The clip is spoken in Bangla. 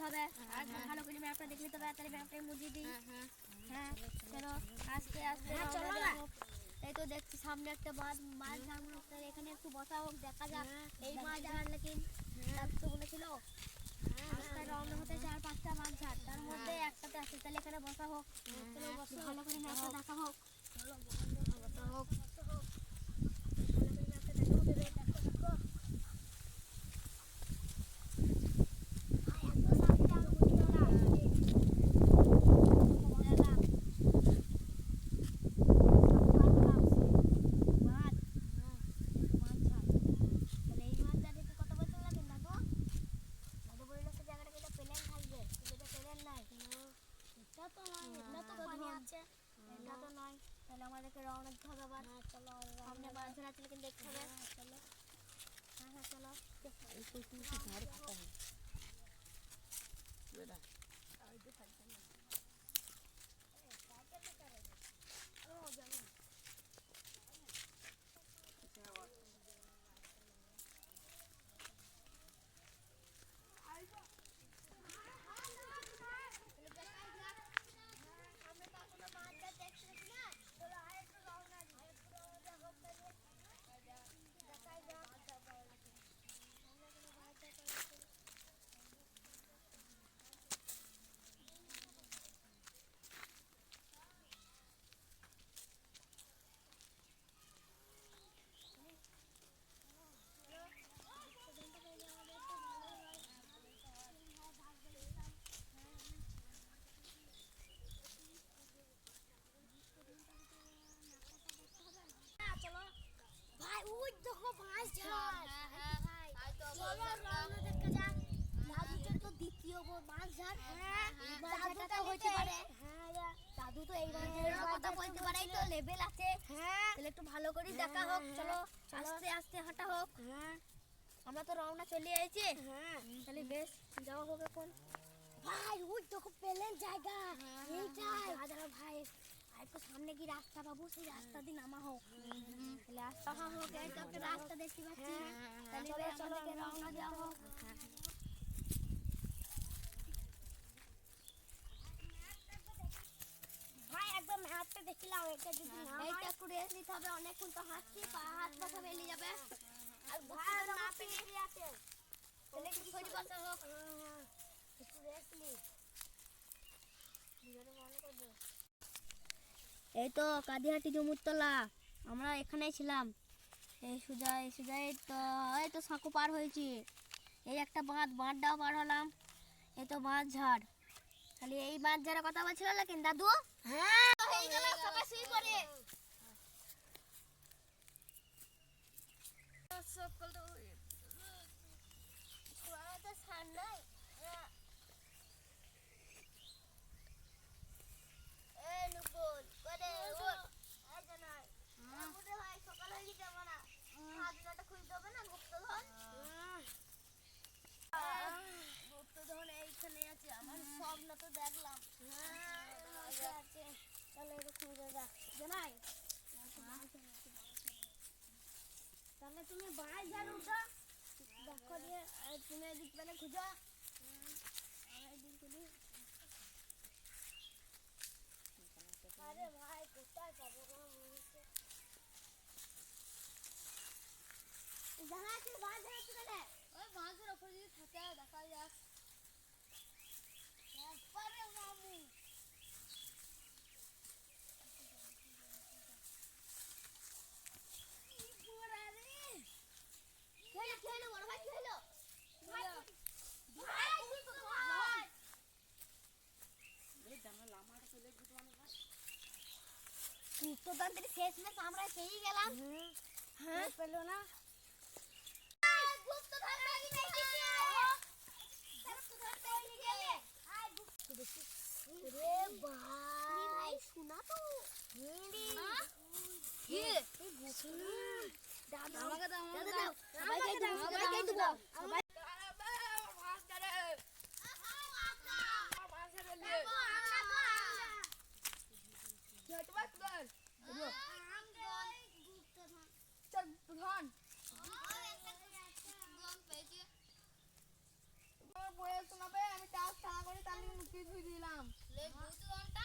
হবে। আর ভালো করে ম্যাপটা দেখলে তো তাড়াতাড়ি ম্যাপটা মুজিয়ে দিই। হ্যাঁ চলো আস্তে আস্তে চলো না। এই তো দেখছি সামনে একটা মাছ ঝাড়গুলো, এখানে একটু বসা হোক, দেখা যাক এই মাছ ঝাড় লেকিন তো বলেছিল রাস্তায় রওনা হতে 4-5টা মাছ ঝাড়, তার মধ্যে একটাতে আছে, তাহলে এখানে বসা হোক। চলো বসো, ভালো করে ম্যাপটা দেখা হোক। চলো বসা হোক। তাহলে আমাদেরকে রওনা দিতে হবে আবার। চলো সামনে মাছ ধরা আছে, কিন্তু দেখতে হবে। চলো হ্যাঁ চলো। একটু ভালো করে দেখা হোক। চলো আস্তে আস্তে হাঁটা হোক। আমরা তো রওনা চলে এসেছি, তাহলে বেশ যাওয়া হবে। এখন ভাই ওই দেখো প্লেন জায়গা, এইটাই দাদা ভাই। আর একটু সামনে কি রাস্তা পাবো, সেই রাস্তা দিয়ে নামা হোক। তাহলে রাস্তা হোক, এই তো একটা রাস্তা দেখতে পাচ্ছি। তাহলে আমাদেরকে রওনা দেওয়া হোক। ভাই একদম ম্যাপটা দেখলাম, এটা যদি না হয় এইটা একটু রেস্ট নিতে হবে, অনেকক্ষণ তো হাঁটছি, হাত পা বেলে যাবে। আর ভাই না পেয়ে কি আছে, তাহলে কিছু করে বসা হোক। একটু রেস্ট নি, ভিডিওটা বন্ধ করে দে। এই তো কাদিহাটি জমুরতলা, আমরা এখানেই ছিলাম। এই সুজাই তো এই তো সাঁকো পার হয়েছি। এই একটা বাঁধটাও পার হলাম। এই তো মাছ ঝাড়, তাহলে এই মাছ ঝাড়ের কথা বলছিল নাকি দাদু? হ্যাঁ হয়ে গেল, সবাই শুই পড়ে। সকল তো তো সার নাই। এই নুপুর করে ও এই জানাই নুপুরে ভাই সকাল হয়ে গেছে, আমরা হাতটা খুলতে হবে না। গুপ্তধন এইখানে আছে, আমার স্বপ্ন তো দেখলাম। আছে তাহলে এটা খুঁজে দেখ জানাই। তাহলে তুমি বাঁশ ঝাড় উঠো, দেখো দিয়ে তুমি এদিক পেলে খুঁজো। আরে ভাই কোথায় পাবো জানা আছে বাঁশ ঝাড় উঠতে গেলে? ওই বাঁশের ওপরে যদি থাকে দেখা যাক। একবারে মামু গুপ্ততন্ত্রের শেষ ম্যাচ আমরা পেয়ে গেলাম। হ্যাঁ পেলো না। ভাই শোনা তো আমাকে দাও, সবাইকে দেবো। ধন বুঝতে